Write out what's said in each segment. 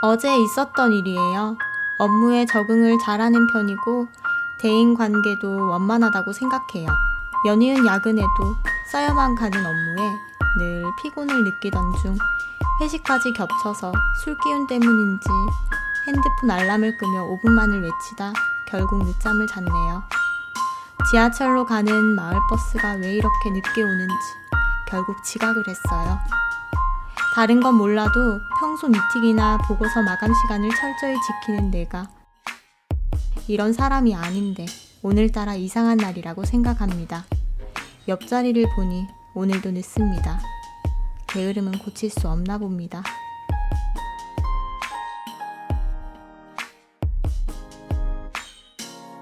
어제 있었던 일이에요. 업무에 적응을 잘하는 편이고 대인관계도 원만하다고 생각해요. 연이은 야근에도 쌓여만 가는 업무에 늘 피곤을 느끼던 중 회식까지 겹쳐서 술 기운 때문인지 핸드폰 알람을 끄며 5분만을 외치다 결국 늦잠을 잤네요. 지하철로 가는 마을버스가 왜 이렇게 늦게 오는지 결국 지각을 했어요. 다른 건 몰라도 평소 미팅이나 보고서 마감 시간을 철저히 지키는 내가 이런 사람이 아닌데 오늘따라 이상한 날이라고 생각합니다. 옆자리를 보니 오늘도 늦습니다. 게으름은 고칠 수 없나 봅니다.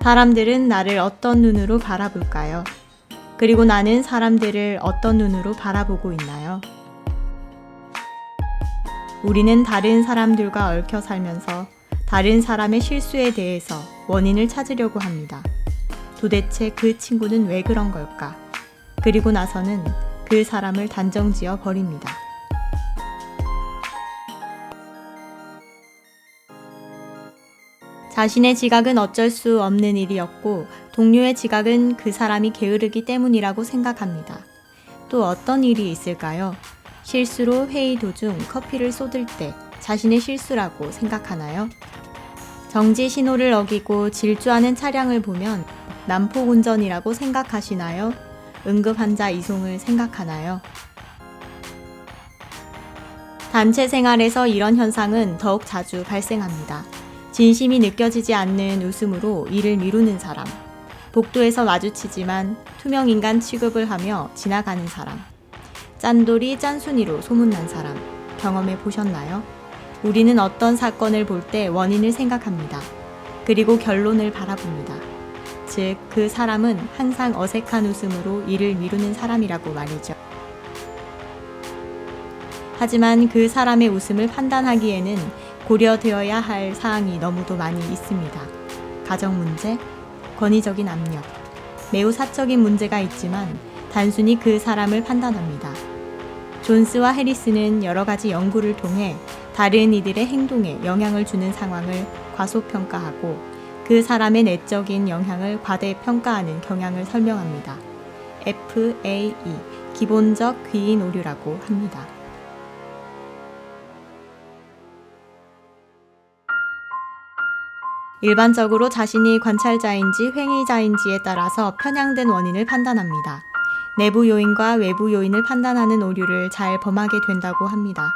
사람들은 나를 어떤 눈으로 바라볼까요? 그리고 나는 사람들을 어떤 눈으로 바라보고 있나요? 우리는 다른 사람들과 얽혀 살면서 다른 사람의 실수에 대해서 원인을 찾으려고 합니다. 도대체 그 친구는 왜 그런 걸까? 그리고 나서는 그 사람을 단정지어 버립니다. 자신의 지각은 어쩔 수 없는 일이었고 동료의 지각은 그 사람이 게으르기 때문이라고 생각합니다. 또 어떤 일이 있을까요? 실수로 회의 도중 커피를 쏟을 때 자신의 실수라고 생각하나요? 정지 신호를 어기고 질주하는 차량을 보면 난폭 운전이라고 생각하시나요? 응급환자 이송을 생각하나요? 단체 생활에서 이런 현상은 더욱 자주 발생합니다. 진심이 느껴지지 않는 웃음으로 일을 미루는 사람, 복도에서 마주치지만 투명 인간 취급을 하며 지나가는 사람, 짠돌이 짠순이로 소문난 사람, 경험해 보셨나요? 우리는 어떤 사건을 볼 때 원인을 생각합니다. 그리고 결론을 바라봅니다. 즉, 그 사람은 항상 어색한 웃음으로 일을 미루는 사람이라고 말이죠. 하지만 그 사람의 웃음을 판단하기에는 고려되어야 할 사항이 너무도 많이 있습니다. 가정 문제, 권위적인 압력, 매우 사적인 문제가 있지만 단순히 그 사람을 판단합니다. 존스와 해리스는 여러 가지 연구를 통해 다른 이들의 행동에 영향을 주는 상황을 과소평가하고 그 사람의 내적인 영향을 과대평가하는 경향을 설명합니다. FAE, 기본적 귀인 오류라고 합니다. 일반적으로 자신이 관찰자인지 횡의자인지에 따라서 편향된 원인을 판단합니다. 내부 요인과 외부 요인을 판단하는 오류를 잘 범하게 된다고 합니다.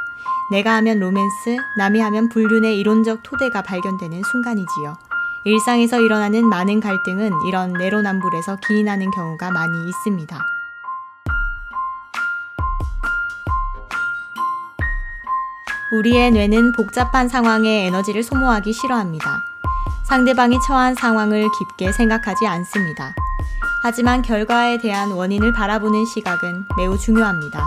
내가 하면 로맨스, 남이 하면 불륜의 이론적 토대가 발견되는 순간이지요. 일상에서 일어나는 많은 갈등은 이런 내로남불에서 기인하는 경우가 많이 있습니다. 우리의 뇌는 복잡한 상황에 에너지를 소모하기 싫어합니다. 상대방이 처한 상황을 깊게 생각하지 않습니다. 하지만 결과에 대한 원인을 바라보는 시각은 매우 중요합니다.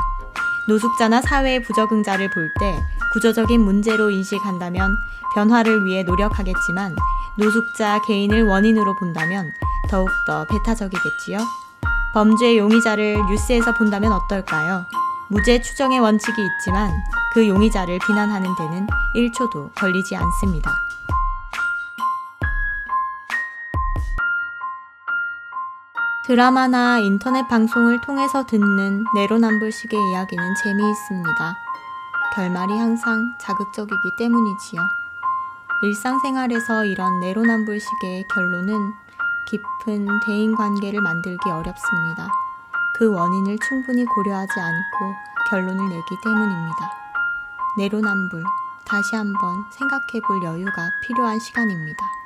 노숙자나 사회의 부적응자를 볼 때 구조적인 문제로 인식한다면 변화를 위해 노력하겠지만 노숙자 개인을 원인으로 본다면 더욱더 배타적이겠지요. 범죄 용의자를 뉴스에서 본다면 어떨까요? 무죄 추정의 원칙이 있지만 그 용의자를 비난하는 데는 1초도 걸리지 않습니다. 드라마나 인터넷 방송을 통해서 듣는 내로남불식의 이야기는 재미있습니다. 결말이 항상 자극적이기 때문이지요. 일상생활에서 이런 내로남불식의 결론은 깊은 대인관계를 만들기 어렵습니다. 그 원인을 충분히 고려하지 않고 결론을 내기 때문입니다. 내로남불, 다시 한번 생각해 볼 여유가 필요한 시간입니다.